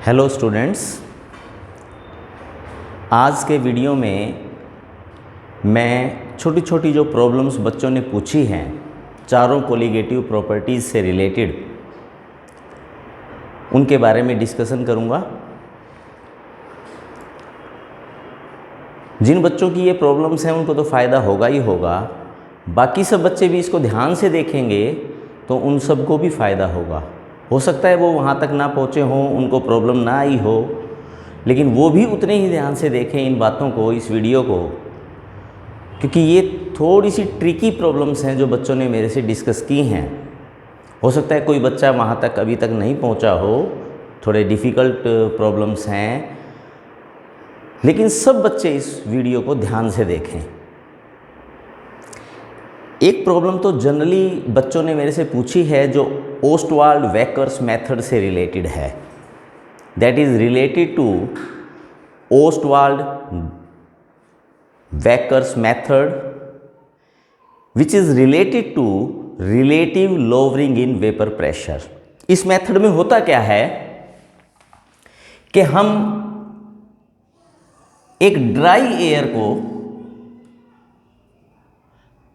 Hello students, आज के video में मैं छोटी छोटी जो प्रॉब्लम्स बच्चों ने पूछी हैं चारों कोलिगेटिव प्रॉपर्टीज़ से रिलेटेड उनके बारे में डिस्कशन करूंगा। जिन बच्चों की ये प्रॉब्लम्स हैं उनको तो फ़ायदा होगा ही होगा, बाकी सब बच्चे भी इसको ध्यान से देखेंगे तो उन सबको भी फ़ायदा होगा। हो सकता है वो वहाँ तक ना पहुँचे हों, उनको प्रॉब्लम ना आई हो, लेकिन वो भी उतने ही ध्यान से देखें इन बातों को, इस वीडियो को, क्योंकि ये थोड़ी सी ट्रिकी प्रॉब्लम्स हैं जो बच्चों ने मेरे से डिस्कस की हैं। हो सकता है कोई बच्चा वहाँ तक अभी तक नहीं पहुँचा हो, थोड़े डिफ़िकल्ट प्रॉब्लम्स हैं, लेकिन सब बच्चे इस वीडियो को ध्यान से देखें। एक प्रॉब्लम तो जनरली बच्चों ने मेरे से पूछी है जो ओस्टवाल्ड वैकर्स मेथड से रिलेटेड है, that is related to Ostwald Walker's method which is related to relative lowering in vapour pressure. इस मेथड में होता क्या है कि हम एक ड्राई एयर को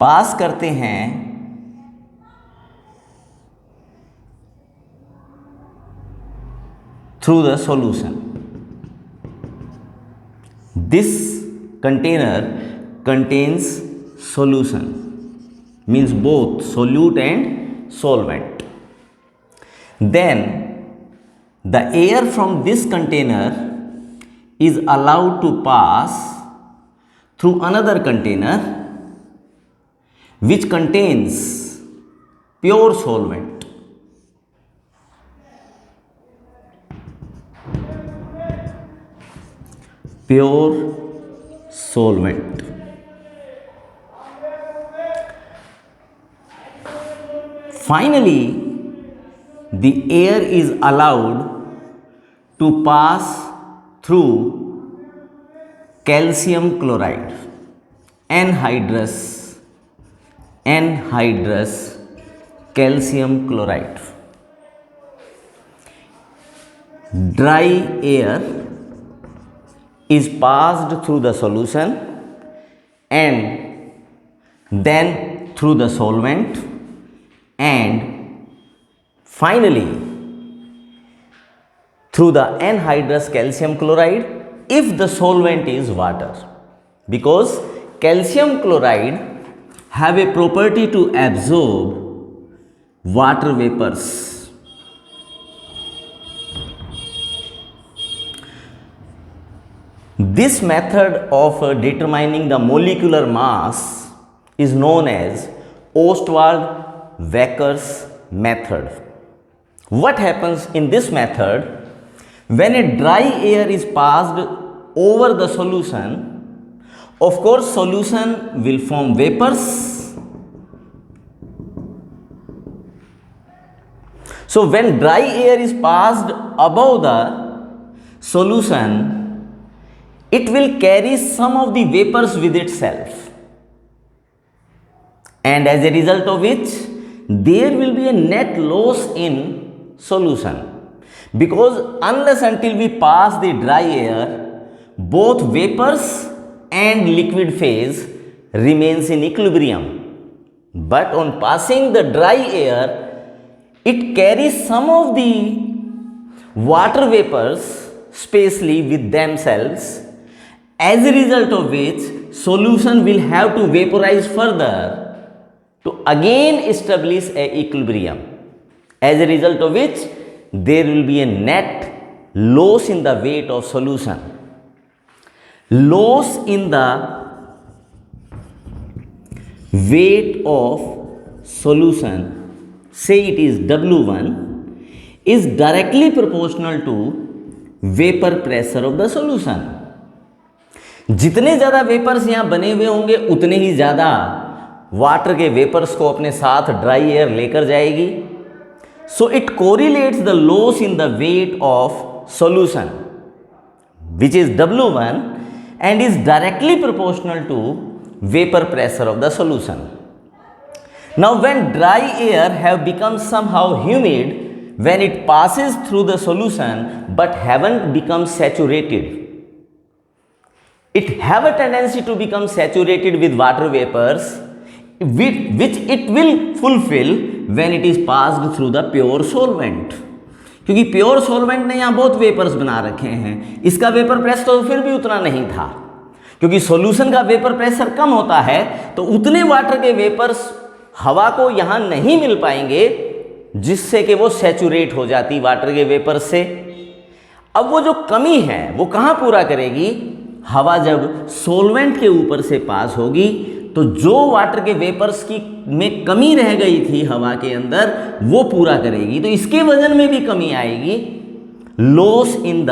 पास करते हैं through the solution. This container contains solution, means both solute and solvent. Then the air from this container is allowed to pass through another container which contains pure solvent. Pure solvent. Finally, the air is allowed to pass through calcium chloride, anhydrous calcium chloride. Dry air is passed through the solution and then through the solvent and finally through the anhydrous calcium chloride if the solvent is water, because calcium chloride have a property to absorb water vapors. This method of determining the molecular mass is known as Ostwald-Weyer's method. What happens in this method? When a dry air is passed over the solution, of course solution will form vapors. So when dry air is passed above the solution, it will carry some of the vapors with itself, and as a result of which there will be a net loss in solution, because unless until we pass the dry air, both vapors and liquid phase remains in equilibrium. But on passing the dry air, it carries some of the water vapors spatially with themselves, as a result of which solution will have to vaporize further to again establish a equilibrium, as a result of which there will be a net loss in the weight of solution. Loss in the weight of solution, say it is W1, is directly proportional to vapor pressure of the solution. जितने ज़्यादा vapours यहाँ बने हुए होंगे उतने ही ज़्यादा water के vapours को अपने साथ ड्राई एयर लेकर जाएगी. So it correlates the loss in the weight of solution which is W1 and is directly proportional to vapor pressure of the solution. Now when dry air have become somehow humid, when it passes through the solution, but haven't become saturated. It have a tendency to become saturated with water vapors, which it will fulfill when it is passed through the pure solvent. क्योंकि pure solvent ने यहाँ बहुत vapours बना रखे हैं, इसका vapour pressure तो फिर भी उतना नहीं था, क्योंकि सॉल्यूशन का वेपर प्रेशर कम होता है तो उतने वाटर के वेपर्स हवा को यहाँ नहीं मिल पाएंगे जिससे कि वो सैचुरेट हो जाती वाटर के वेपर से। अब वो जो कमी है वो कहाँ पूरा करेगी? हवा जब सॉल्वेंट के ऊपर से पास होगी तो जो वाटर के वेपर्स की में कमी रह गई थी हवा के अंदर वो पूरा करेगी, तो इसके वजन में भी कमी आएगी। Loss in the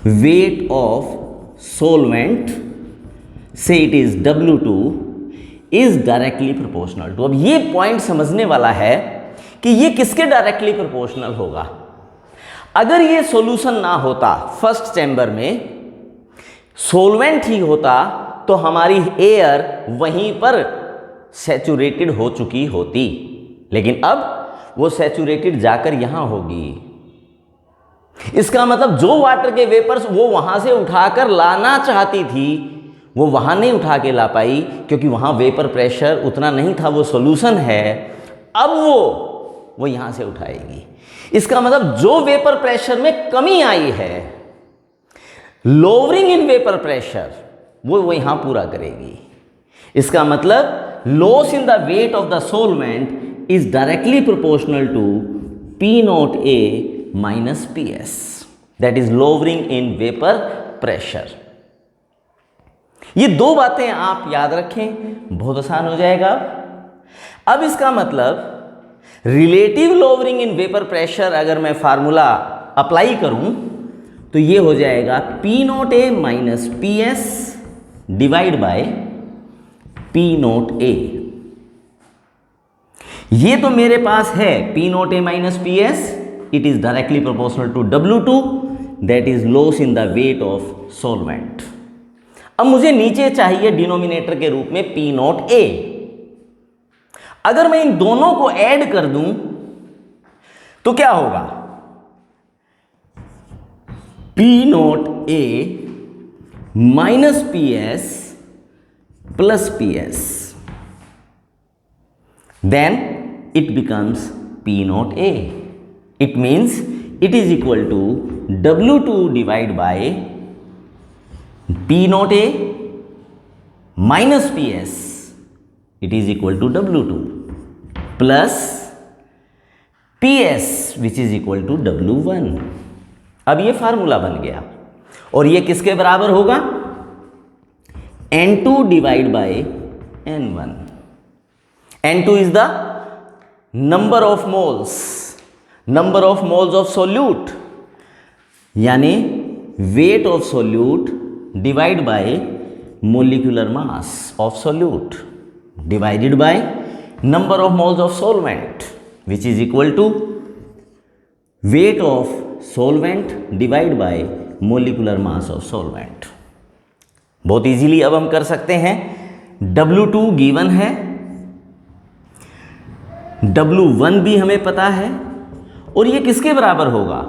weight of solvent से it is W2 is directly proportional to. अब ये पॉइंट समझने वाला है कि ये किसके डायरेक्टली प्रोपोर्शनल होगा। अगर ये सॉल्यूशन ना होता, फर्स्ट चैम्बर में सॉल्वेंट ही होता तो हमारी एयर वहीं पर सैचुरेटेड हो चुकी होती, लेकिन अब वो सैचुरेटेड जाकर यहां होगी। इसका मतलब जो वाटर के वेपर्स वो वहां से उठाकर लाना चाहती थी वो वहां नहीं उठा के ला पाई, क्योंकि वहां वेपर प्रेशर उतना नहीं था, वो सॉल्यूशन है। अब वो यहां से उठाएगी। इसका मतलब जो वेपर प्रेशर में कमी आई है, लोअरिंग इन वेपर प्रेशर, वो यहां पूरा करेगी। इसका मतलब loss in the weight of the solvent is directly proportional to P0A minus PS, that is lowering in vapour pressure. ये दो बातें आप याद रखें, बहुत आसान हो जाएगा। अब इसका मतलब relative lowering in vapour pressure अगर मैं फार्मूला अप्लाई करूं तो ये हो जाएगा P0A minus PS divide by P0A। ये तो मेरे पास है P0A minus PS, it is directly proportional to W2, that is loss in the weight of solvent. अब मुझे नीचे चाहिए डिनोमिनेटर के रूप में P0A। अगर मैं इन दोनों को ऐड कर दूं तो क्या होगा? P0A minus PS plus PS, then it becomes P0A. It means it is equal to W2 divided by P0A minus PS, it is equal to W2 plus PS which is equal to W1। अब ये formula बन गया और ये किसके बराबर होगा? N2 divide by N1। N2 is the number of moles of solute, यानी weight of solute divide by molecular mass of solute divided by number of moles of solvent which is equal to weight of solvent divide by molecular mass of solvent. बहुत easily अब हम कर सकते हैं। W2 given है, W1 भी हमें पता है, और ये किसके बराबर होगा?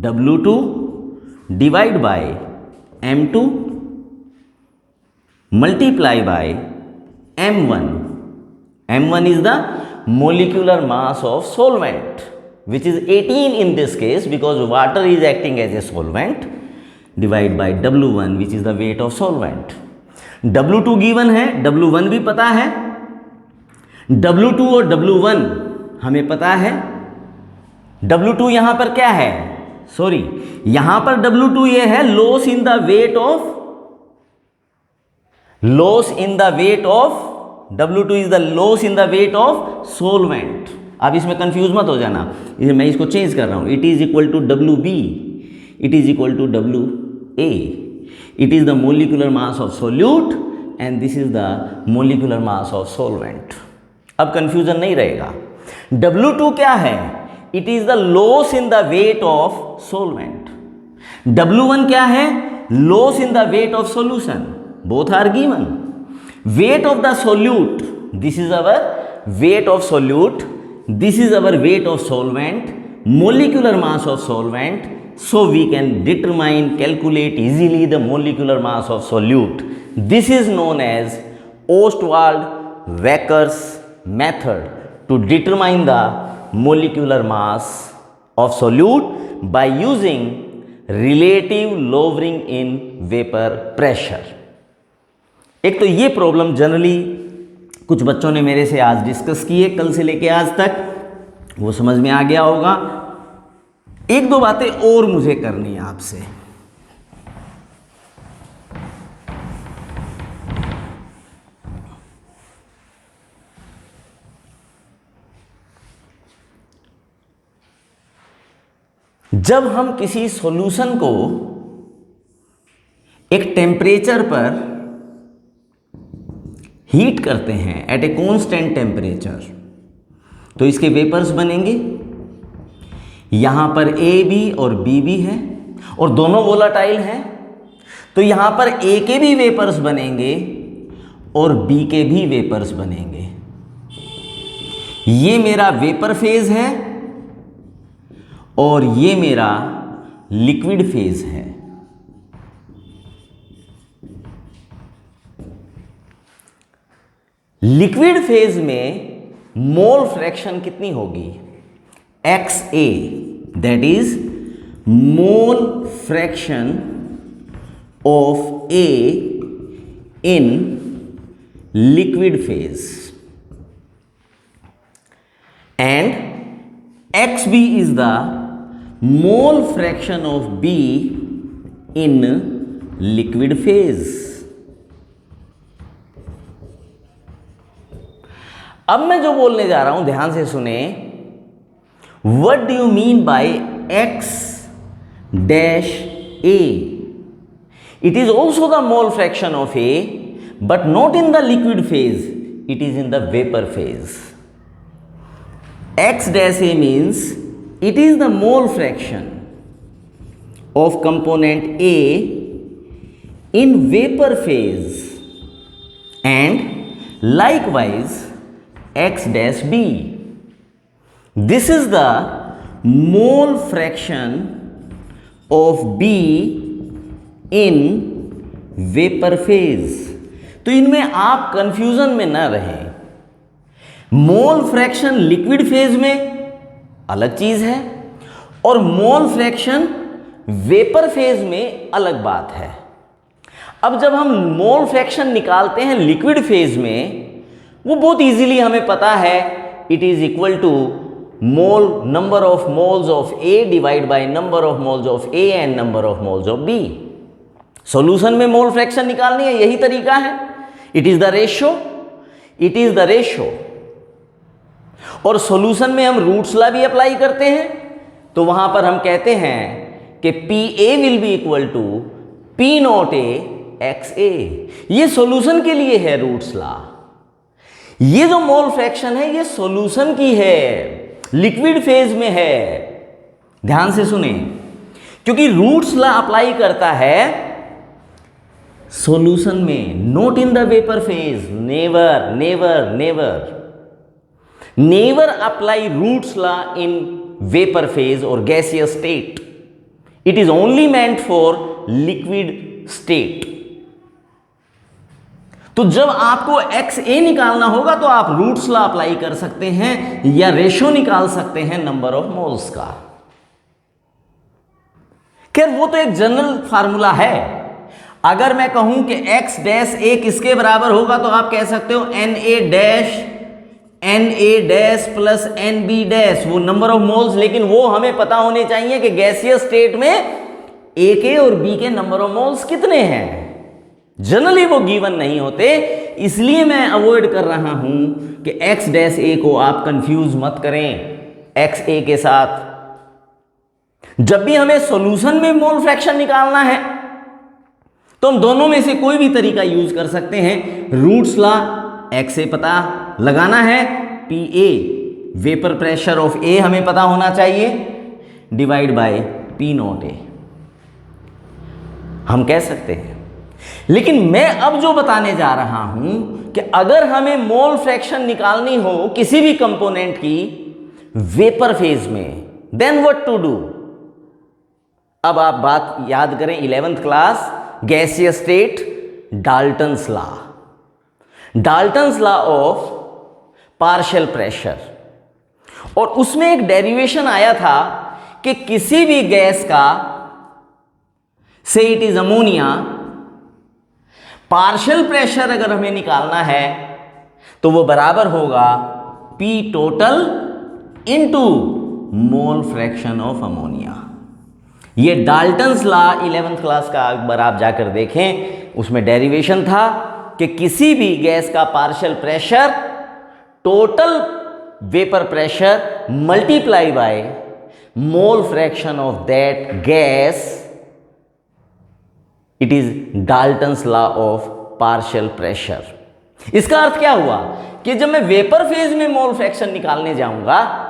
W2 divide by M2 multiply by M1। M1 is the molecular mass of solvent which is 18 in this case because water is acting as a solvent, divide by W1 which is the weight of solvent। W2 given है, W1 भी पता है, W2 और W1 हमें पता है। W2 यहाँ पर क्या है? सॉरी, यहाँ पर W2 ये है loss in the weight of W2 is the loss in the weight of solvent. आप इसमें कंफ्यूज मत हो जाना, मैं इसको चेंज कर रहा हूं। It is equal to WB, it is equal to WA, it is the molecular mass of solute and this is the molecular mass of solvent. अब कंफ्यूजन नहीं रहेगा। W2 क्या है? It is the loss in the weight of solvent. W1 क्या है? Loss in the weight of solution. Both are given. Weight of the solute, this is our weight of solute, this is our weight of solvent, molecular mass of solvent, so we can calculate easily the molecular mass of solute. This is known as Ostwald-Wecker's method to determine the molecular mass of solute by using relative lowering in vapor pressure. एक तो ये problem generally कुछ बच्चों ने मेरे से आज discuss की है, कल से लेके आज तक, वो समझ में आ गया होगा। एक दो बातें और मुझे करनी है आपसे। जब हम किसी सॉल्यूशन को एक टेम्परेचर पर हीट करते हैं एट ए कांस्टेंट टेम्परेचर, तो इसके वेपर्स बनेंगे। यहां पर ए बी और बी भी है और दोनों वोलाटाइल हैं, तो यहां पर ए के भी वेपर्स बनेंगे और बी के भी वेपर्स बनेंगे। ये मेरा वेपर फेज है और ये मेरा लिक्विड फेज है। लिक्विड फेज में मोल फ्रैक्शन कितनी होगी? XA, that is mole fraction of A in liquid phase, and XB is the mole fraction of B in liquid phase. अब मैं जो बोलने जा रहा हूं ध्यान से सुने। What do you mean by X dash A? It is also the mole fraction of A, but not in the liquid phase, it is in the vapor phase. X dash A means it is the mole fraction of component A in vapor phase, and likewise X dash B. This is the mole fraction of B in vapor phase. तो इनमें आप confusion में ना रहें। Mole fraction liquid phase में अलग चीज है और मोल फ्रैक्शन वेपर फेज में अलग बात है। अब जब हम मोल फ्रैक्शन निकालते हैं लिक्विड फेज में, वो बहुत इजीली हमें पता है, it is equal to mole number of moles of A divide by number of moles of A and number of moles of B. Solution में मोल फ्रैक्शन निकालनी है, यही तरीका है। It is the ratio, it is the ratio. और solution में हम roots law भी अप्लाई करते हैं, तो वहां पर हम कहते हैं कि P A will be equal to P not A X A. ये सॉल्यूशन के लिए है रूट्स लॉ। ये जो मोल फ्रैक्शन है ये सॉल्यूशन की है, लिक्विड फेज में है। ध्यान से सुने, क्योंकि रूट्स लॉ अप्लाई करता है सॉल्यूशन में, not in the vapour phase. Never never never never apply Roots law in vapor phase or gaseous state. It is only meant for liquid state. तो जब आपको XA निकालना होगा तो आप रूट्स लॉ अप्लाई कर सकते हैं या रेशियो निकाल सकते हैं नंबर ऑफ मोल्स का। खैर वो तो एक जनरल फार्मूला है। अगर मैं कहूं कि X डैश A किसके बराबर होगा तो आप कह सकते हो NA dash NA dash plus NB dash, वो नंबर ऑफ मोल्स। लेकिन वो हमें पता होने चाहिए कि गैसियस स्टेट में A के और B के नंबर ऑफ मोल्स कितने हैं। जनरली वो गिवन नहीं होते, इसलिए मैं अवॉइड कर रहा हूं कि X डैश A को आप कंफ्यूज मत करें XA के साथ। जब भी हमें सॉल्यूशन में मोल फ्रैक्शन निकालना है तो हम दोनों में से कोई भी तरीका यूज कर सकते हैं। रूट्स लॉ XA पता लगाना है, PA vapour pressure of A हमें पता होना चाहिए, divide by P not A हम कह सकते हैं। लेकिन मैं अब जो बताने जा रहा हूं कि अगर हमें मोल फ्रैक्शन निकालनी हो किसी भी कंपोनेंट की वेपर फेज में, देन व्हाट टू डू? अब आप बात याद करें 11th class gaseous state, Dalton's law, Dalton's law of partial pressure. और उसमें एक डेरिवेशन आया था कि किसी भी गैस का, से it is ammonia, partial pressure अगर हमें निकालना है तो वो बराबर होगा P total into mole fraction of ammonia. ये डाल्टन्स लॉ 11th क्लास का एक बार आप जाकर देखें, उसमें डेरिवेशन था कि किसी भी गैस का partial pressure total vapour pressure multiply by mole fraction of that gas, it is Dalton's law of partial pressure. इसका अर्थ क्या हुआ कि जब मैं वेपर फेज में मोल फ्रैक्शन निकालने जाऊंगा,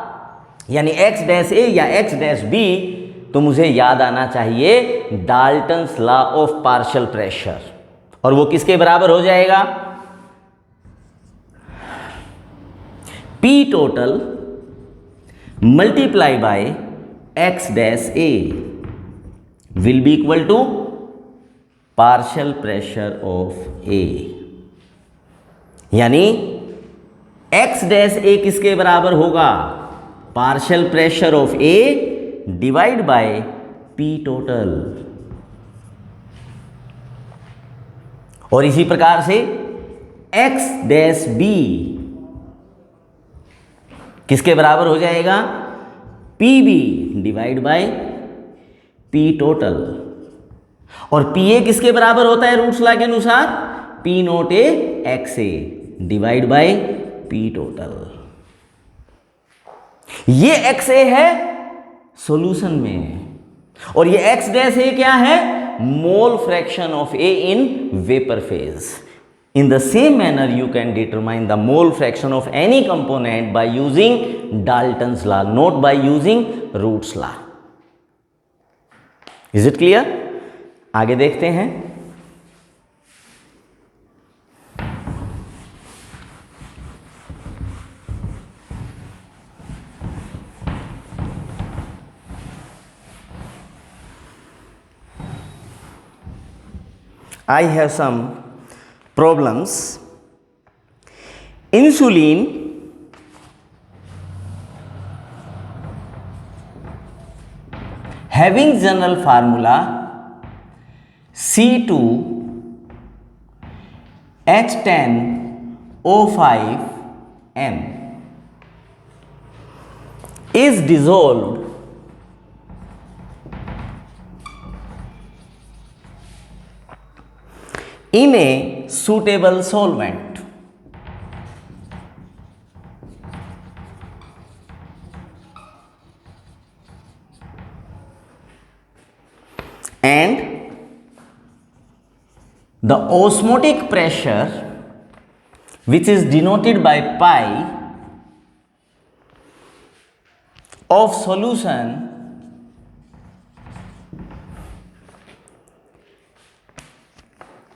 यानी x डैश ए या x डैश बी, तो मुझे याद आना चाहिए Dalton's law of partial pressure. और वो किसके बराबर हो जाएगा? P total multiply by x dash A will be equal to partial pressure of A. यानी x डैश ए किसके बराबर होगा? Partial pressure of A divide by P total. और इसी प्रकार से x डैश बी किसके बराबर हो जाएगा? P B divide by P total. और पी ए किसके बराबर होता है रूट्स लॉ के अनुसार? P naught A X A divide by P total. ये एक्स ए है सॉल्यूशन में, और ये एक्स डैश ए क्या है? Mole fraction of A in vapour phase. In the same manner, you can determine the mole fraction of any component by using Dalton's law, not by using Roots law. Is it clear? आगे देखते हैं। I have some problems. Insulin having general formula C2H10O5N is dissolved in a suitable solvent. And the osmotic pressure, which is denoted by pi, of solution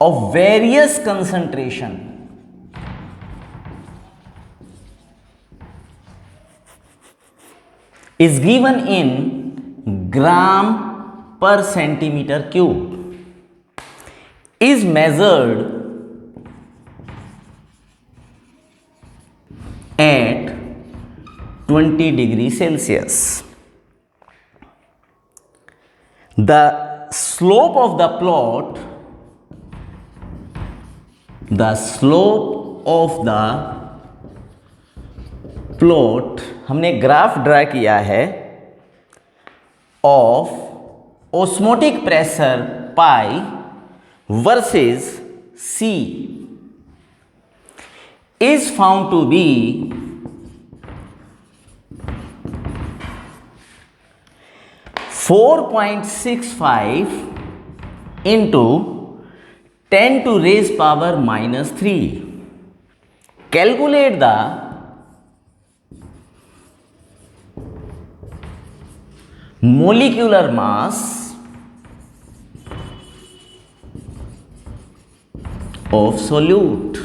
of various concentration is given in gram per centimeter cube, is measured at 20 degrees Celsius. The slope of the plot, हमने graph draw किया है of osmotic pressure pi versus C is found to be 4.65 into 10 to raise power minus 3. Calculate the molecular mass of solute.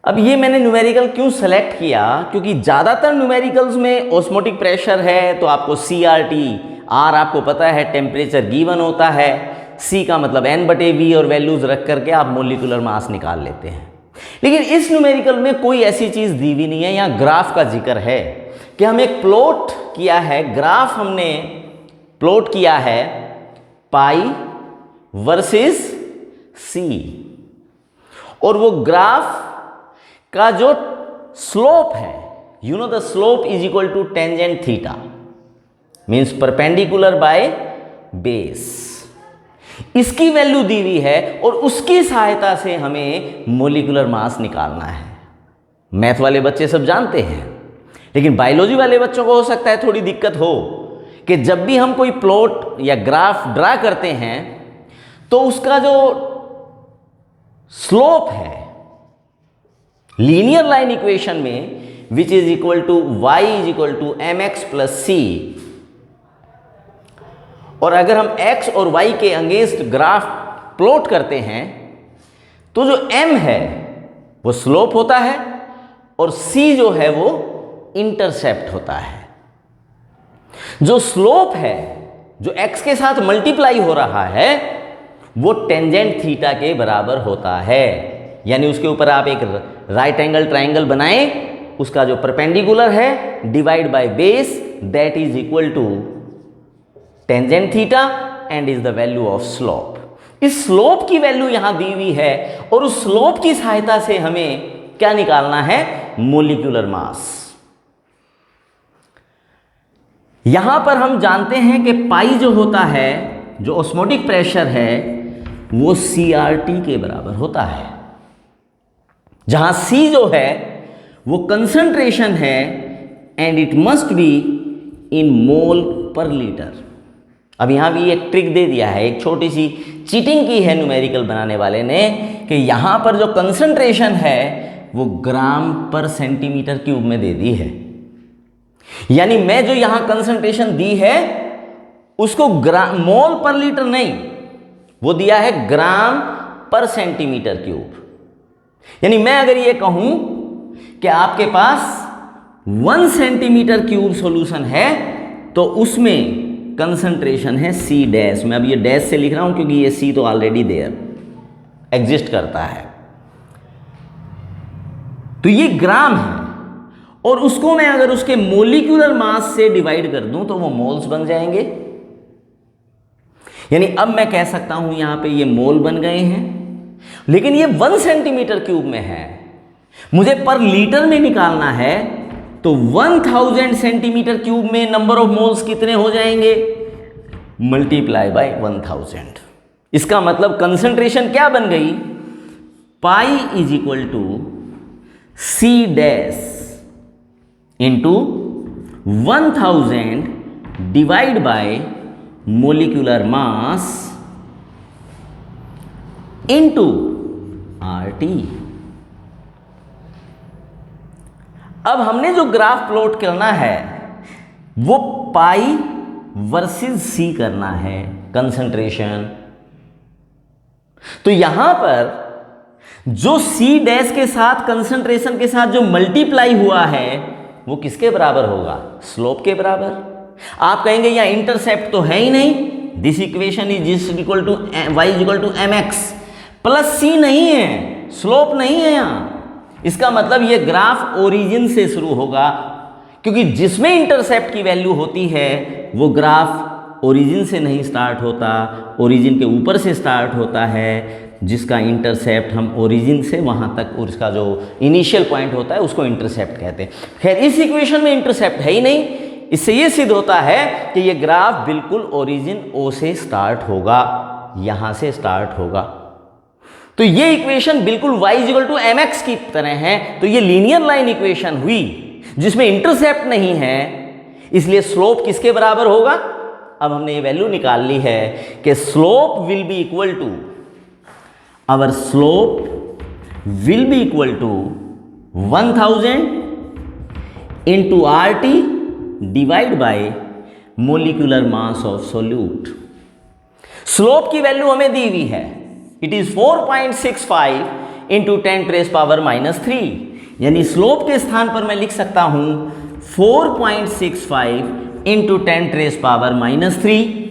अब ये मैंने numerical क्यों select किया, क्योंकि ज़्यादातर न्यूमेरिकल्स में ऑस्मोटिक प्रेशर है तो आपको CRT, R आपको पता है टेम्परेचर गिवन होता है, C का मतलब N/V और वैल्यूज रख करके आप मोलिकुलर मास निकाल लेते हैं। लेकिन इस न्यूमेरिकल में कोई ऐसी चीज़ दी हुई नहीं है, यहाँ ग्राफ का जिक्र है कि हम एक प्लॉट किया है, ग्राफ हमने प्लॉट किया है पाई वर्सेस C, और वो ग्राफ का जो स्लोप है, you know the slope is equal to tangent theta, means perpendicular by base, इसकी वैल्यू दी हुई है और उसकी सहायता से हमें मोलिकुलर मास निकालना है। मैथ वाले बच्चे सब जानते हैं, लेकिन बायोलॉजी वाले बच्चों को हो सकता है थोड़ी दिक्कत हो कि जब भी हम कोई प्लॉट या ग्राफ ड्रा करते हैं तो उसका जो स्लोप है लीनियर लाइन इक्वेशन में which is equal to y is equal to mx plus c, और अगर हम x और y के अगेंस्ट ग्राफ प्लॉट करते हैं तो जो m है वो स्लोप होता है और c जो है वो इंटरसेप्ट होता है। जो स्लोप है जो x के साथ मल्टीप्लाई हो रहा है वो टेंजेंट थीटा के बराबर होता है, यानी उसके ऊपर आप एक राइट एंगल ट्राइंगल बनाएं, उसका जो परपेंडिकुलर है divide by base that is equal to tangent theta and is the value of slope. इस स्लोप की वैल्यू यहां दी हुई है और उस स्लोप की सहायता से हमें क्या निकालना है, मोलिकुलर मास। यहां पर हम जानते हैं कि पाई जो होता है, जो ऑस्मोटिक प्रेशर है, वो CRT के बराबर होता है, जहां C जो है वो कंसंट्रेशन है and it must be in mole per litre. अब यहां भी एक ट्रिक दे दिया है, एक छोटी सी चीटिंग की है न्यूमेरिकल बनाने वाले ने कि यहां पर जो कंसंट्रेशन है वो ग्राम पर सेंटीमीटर क्यूब में दे दी है, यानी मैं जो यहां कंसंट्रेशन दी है उसको मोल पर लीटर नहीं, वो दिया है ग्राम पर सेंटीमीटर क्यूब। यानी मैं अगर ये कहूं कि आपके पास 1 सेंटीमीटर क्यूब सॉल्यूशन है तो उसमें कंसंट्रेशन है C डैश, मैं अब ये डैश से लिख रहा हूं क्योंकि ये C तो ऑलरेडी देयर एग्जिस्ट करता है, तो ये ग्राम है और उसको मैं अगर उसके मोलिकुलर मास से डिवाइड कर दूं तो वो मोल्स बन जाएंगे। यानी अब मैं कह सकता हूं यहां पे ये मोल बन गए हैं, लेकिन ये 1 सेंटीमीटर क्यूब में है, मुझे पर लीटर में निकालना है तो 1000 सेंटीमीटर क्यूब में नंबर ऑफ मोल्स कितने हो जाएंगे, मल्टीप्लाई बाय 1000। इसका मतलब कंसंट्रेशन क्या बन गई, pi is equal to C dash into 1000 divide by molecular mass into RT। अब हमने जो ग्राफ प्लॉट करना है वो पाई वर्सेस C करना है, कंसंट्रेशन। तो यहां पर जो C डैश के साथ कंसंट्रेशन के साथ जो मल्टीप्लाई हुआ है वो किसके बराबर होगा, स्लोप के बराबर। आप कहेंगे यहाँ इंटरसेप्ट तो है ही नहीं, this equation is equal to y is equal to mx plus C नहीं है, स्लोप नहीं है यहाँ। इसका मतलब ये ग्राफ ओरिजिन से शुरू होगा, क्योंकि जिसमें इंटरसेप्ट की वैल्यू होती है वो ग्राफ ओरिजिन से नहीं स्टार्ट होता, ओरिजिन के ऊपर से स्टार्ट होता है, जिसका इंटरसेप्ट हम ओरिजिन से वहाँ तक उसका जो इनिशियल पॉइंट होता है उसको इंटरसेप्ट कहते हैं। खैर इस इक्वेशन में इंटरसेप्ट है ही नहीं, इससे ये सिद्ध होता है कि ये ग्राफ बिल्कुल ओरिजिन O से स्टार्ट होगा, यहाँ से स्टार्ट होगा। तो ये इक्वेशन बिल्कुल y इक्वल टू mx की तरह है। तो ये लीनियर लाइन इक्वेशन हुई जिसमें इंटरसेप्ट नहीं है, इसलिए स्लोप किसके बराबर होगा। अब हमने ये वैल्यू निकाल ली है कि slope will be equal to, our slope will be equal to 1000 into RT divide by molecular mass of solute। Slope की वैल्यू हमें दी हुई है, इट इज 4.65 इंटू 10⁻³ यानी स्लोप के स्थान पर मैं लिख सकता हूं 4.65 इंटू 10⁻³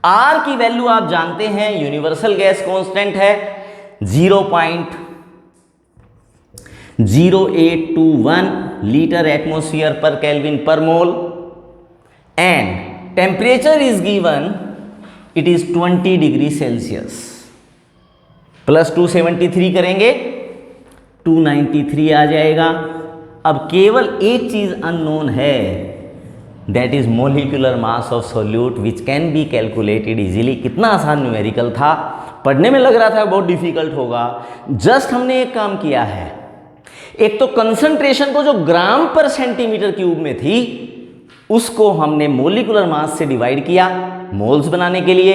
आर की वैल्यू आप जानते हैं, यूनिवर्सल गैस कांस्टेंट है 0.0821 लीटर एटमॉस्फेयर पर केल्विन पर mole and temperature is given, it is 20 degree Celsius. Plus 273 करेंगे 293 आ जाएगा। अब केवल एक चीज अननोन है, that is molecular mass of solute which can be calculated easily. कितना आसान न्यूमेरिकल था, पढ़ने में लग रहा था बहुत डिफिकल्ट होगा। जस्ट हमने एक काम किया है, एक तो कंसंट्रेशन को जो ग्राम पर सेंटीमीटर क्यूब में थी उसको हमने मोलिकुलर मास से डिवाइड किया मोल्स बनाने के लिए,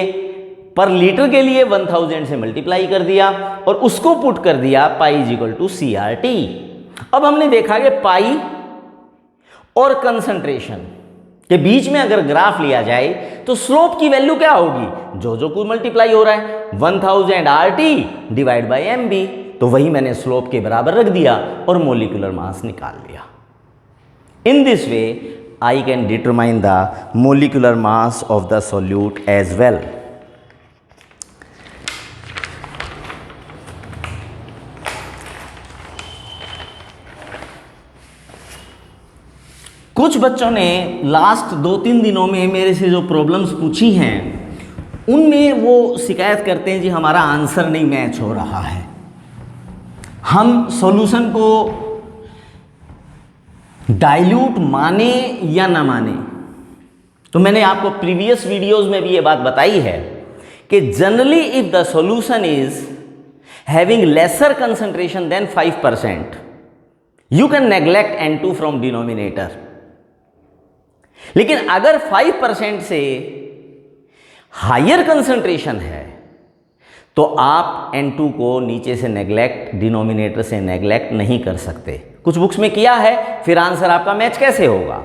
पर लीटर के लिए 1000 से मल्टीप्लाई कर दिया और उसको पुट कर दिया pi is equal to CRT। अब हमने देखा कि पाई और कंसंट्रेशन के बीच में अगर ग्राफ लिया जाए तो स्लोप की वैल्यू क्या होगी, जो कुछ मल्टीप्लाई हो रहा है 1000 RT डिवाइड बाई MB, तो वही मैंने स्लोप के बराबर रख दिया और मोलिकुलर मास निकाल लिया। In this way I can determine the molecular mass of the solute as well. कुछ बच्चों ने लास्ट 2-3 दिनों में मेरे से जो प्रॉब्लम्स पूछी हैं उनमें वो शिकायत करते हैं जी हमारा आंसर नहीं मैच हो रहा है, हम सॉल्यूशन को डाइल्यूट माने या ना माने। तो मैंने आपको प्रीवियस वीडियोस में भी ये बात बताई है कि generally if the solution is having lesser concentration than 5% you can neglect N2 from denominator, लेकिन अगर 5% से हायर कंसंट्रेशन है तो आप N2 को नीचे से नेग्लेक्ट, डिनोमिनेटर से नेग्लेक्ट नहीं कर सकते। कुछ बुक्स में किया है, फिर आंसर आपका मैच कैसे होगा।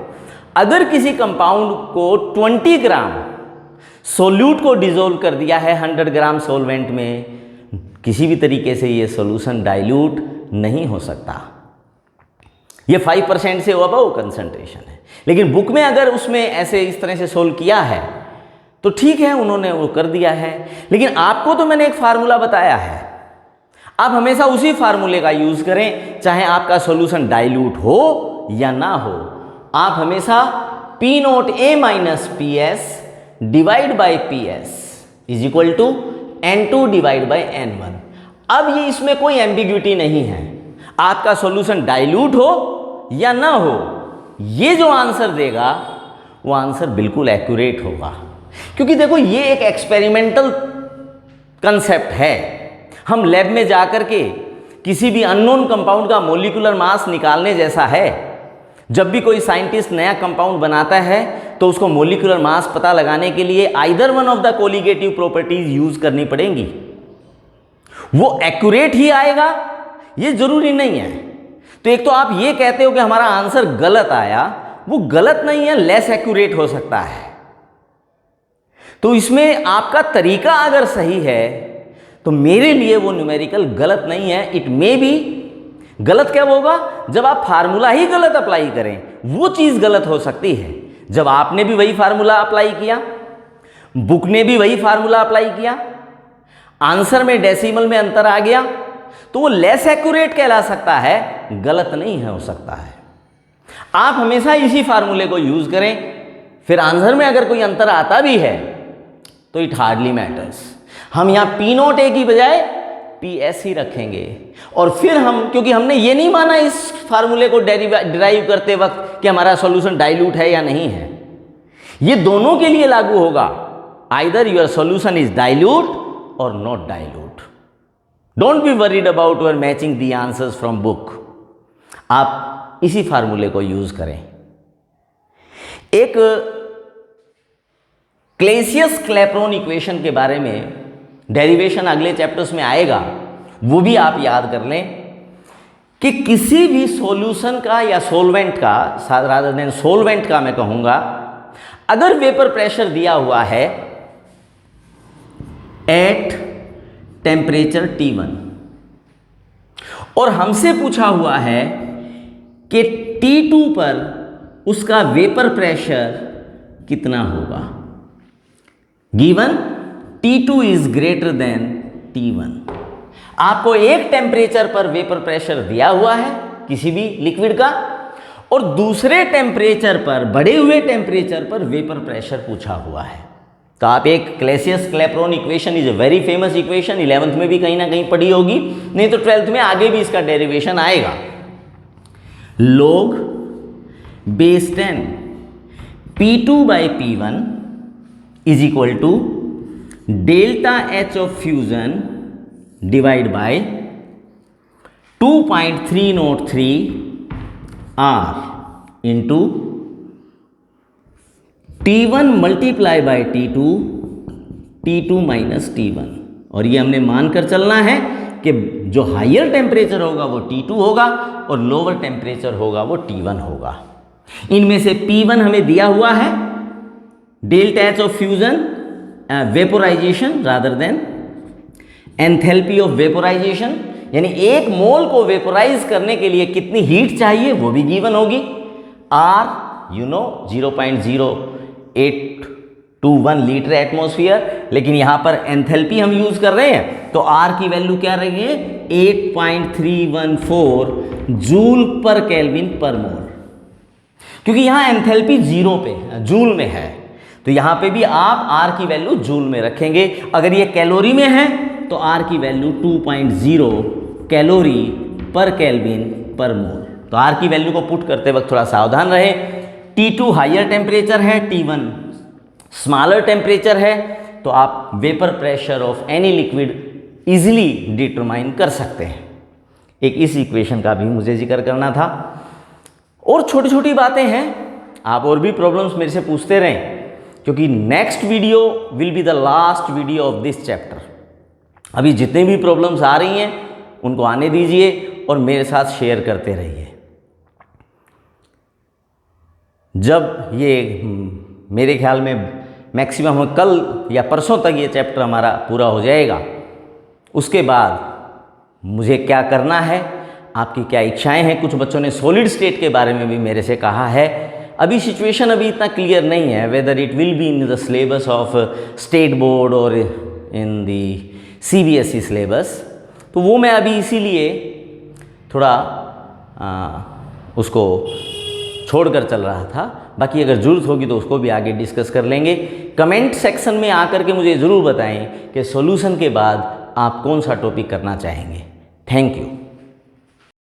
अगर किसी कंपाउंड को 20 ग्राम सोल्यूट को डिसॉल्व कर दिया है 100 ग्राम सॉल्वेंट में, किसी भी तरीके से ये सॉल्यूशन डाइल्यूट नहीं हो सकता। ये 5% से अबव कंसंट्रेशन है, लेकिन बुक में अगर उसमें ऐसे इस तरह से सोल्व किया है तो ठीक है, उन्होंने वो कर दिया है। लेकिन आपको तो मैंने एक फार्मूला बताया है, आप हमेशा उसी फार्मूले का यूज करें, चाहे आपका सॉल्यूशन डाइल्यूट हो या ना हो। आप हमेशा P0A minus PS divide by PS is equal to N2 divide by N1। अब ये इसमें कोई एम्बिग्यूटी नहीं है, आपका सॉल्यूशन डाइल्यूट हो या ना हो, ये जो आंसर देगा वो आंसर बिल्कुल एक्यूरेट होगा। क्योंकि देखो ये एक एक्सपेरिमेंटल कंसेप्ट है, हम लैब में जाकर के किसी भी अननोन कंपाउंड का मोलिकुलर मास निकालने जैसा है। जब भी कोई साइंटिस्ट नया कंपाउंड बनाता है तो उसको मोलिकुलर मास पता लगाने के लिए either one of the colligative properties use करनी पड़ेंगी। वो एक्यूरेट ही आएगा ये जरूरी नहीं है। तो एक तो आप ये कहते हो कि हमारा आंसर गलत आया, वो गलत नहीं है, लेस एक्यूरेट हो सकता है। तो इसमें आपका तरीका अगर सही है तो मेरे लिए वो न्यूमेरिकल गलत नहीं है। इट मे बी गलत क्या होगा, जब आप फार्मूला ही गलत अप्लाई करें वो चीज गलत हो सकती है। जब आपने भी वही फार्मूला अप्लाई किया, बुक ने भी वही फार्मूला अप्लाई किया, आंसर में डेसिमल में अंतर आ गया, तो वो लेस एक्यूरेट कहला सकता है, गलत नहीं है हो सकता है। आप हमेशा इसी फार्मूले को यूज करें, फिर आंसर में अगर कोई अंतर आता भी है तो इट हार्डली मैटर्स। हम यहाँ P0A की बजाय PS ही रखेंगे। और फिर हम, क्योंकि हमने ये नहीं माना इस फार्मूले को डिराइव करते वक्त कि हमारा सॉल्यूशन डाइल्यूट है या नहीं है, ये दोनों के लिए लागू होगा। Either your solution is dilute or not dilute. Don't be worried about your matching the answers from book. आप इसी फार्मूले को यूज करें। एक क्लेसियस क्लैपेरॉन इक्वेशन के बारे में डेरिवेशन अगले चैप्टर्स में आएगा, वो भी आप याद कर लें कि किसी भी सॉल्यूशन का या सोलवेंट का, रादर देन सोलवेंट का मैं कहूंगा, अगर वेपर प्रेशर दिया हुआ है एट टेम्परेचर T1 और हमसे पूछा हुआ है कि T2 पर उसका वेपर प्रेशर कितना होगा। Given T2 is greater than T1। आपको एक टेम्परेचर पर वेपर प्रेशर दिया हुआ है किसी भी लिक्विड का, और दूसरे टेम्परेचर पर, बढ़े हुए टेम्परेचर पर वेपर प्रेशर पूछा हुआ है। तो आप एक Clausius Clapeyron equation is a very famous equation, 11th में भी कहीं ना कहीं पढ़ी होगी, नहीं तो 12th में आगे भी इसका डेरिवेशन आएगा। log base 10 P2 by P1 is equal to delta H of fusion divide by 2.303 R into T1 multiply by T2, T2 minus T1। और ये हमने मानकर चलना है कि जो हायर टेम्परेचर होगा वो T2 होगा और लोअर टेम्परेचर होगा वो T1 होगा। इनमें से P1 हमें दिया हुआ है delta H of fusion vaporisation rather than enthalpy of vaporisation, यानी एक मोल को वेपोराइज करने के लिए कितनी हीट चाहिए वो भी गिवन होगी। R 0.0821 लीटर एटमॉस्फेयर, लेकिन यहां पर एंथैल्पी हम यूज कर रहे हैं तो R की वैल्यू क्या रहेगी 8.314 जूल पर केल्विन पर मोल, क्योंकि यहां एंथैल्पी 0 पे जूल में है तो यहां पे भी आप R की वैल्यू जूल में रखेंगे। अगर ये कैलोरी में है तो R की वैल्यू 2.0 कैलोरी पर केल्विन पर मोल। तो R की वैल्यू को पुट करते वक्त थोड़ा सावधान रहे। T2 हायर टेम्परेचर है, T1 स्मॉलर टेम्परेचर है, तो आप vapour pressure of any liquid easily determine कर सकते हैं। एक इस इक्वेशन का भी मुझे जिक्र करना था। और छोटी छोटी बातें हैं, आप और भी प्रॉब्लम्स मेरे से पूछते रहें, क्योंकि next video will be the last video of this chapter. अभी जितने भी प्रॉब्लम्स आ रही हैं उनको आने दीजिए और मेरे साथ शेयर करते रहिए। जब ये मेरे ख्याल में मैक्सिमम कल या परसों तक ये चैप्टर हमारा पूरा हो जाएगा, उसके बाद मुझे क्या करना है, आपकी क्या इच्छाएं हैं। कुछ बच्चों ने सॉलिड स्टेट के बारे में भी मेरे से कहा है। अभी सिचुएशन अभी इतना क्लियर नहीं है whether it will be in the syllabus of state board और इन दी CBSE सिलेबस, तो वो मैं अभी इसीलिए थोड़ा उसको छोड़कर चल रहा था। बाकी अगर ज़रूरत होगी तो उसको भी आगे डिस्कस कर लेंगे। कमेंट सेक्शन में आकर के मुझे ज़रूर बताएं कि सॉल्यूशन के बाद आप कौन सा टॉपिक करना चाहेंगे। Thank you.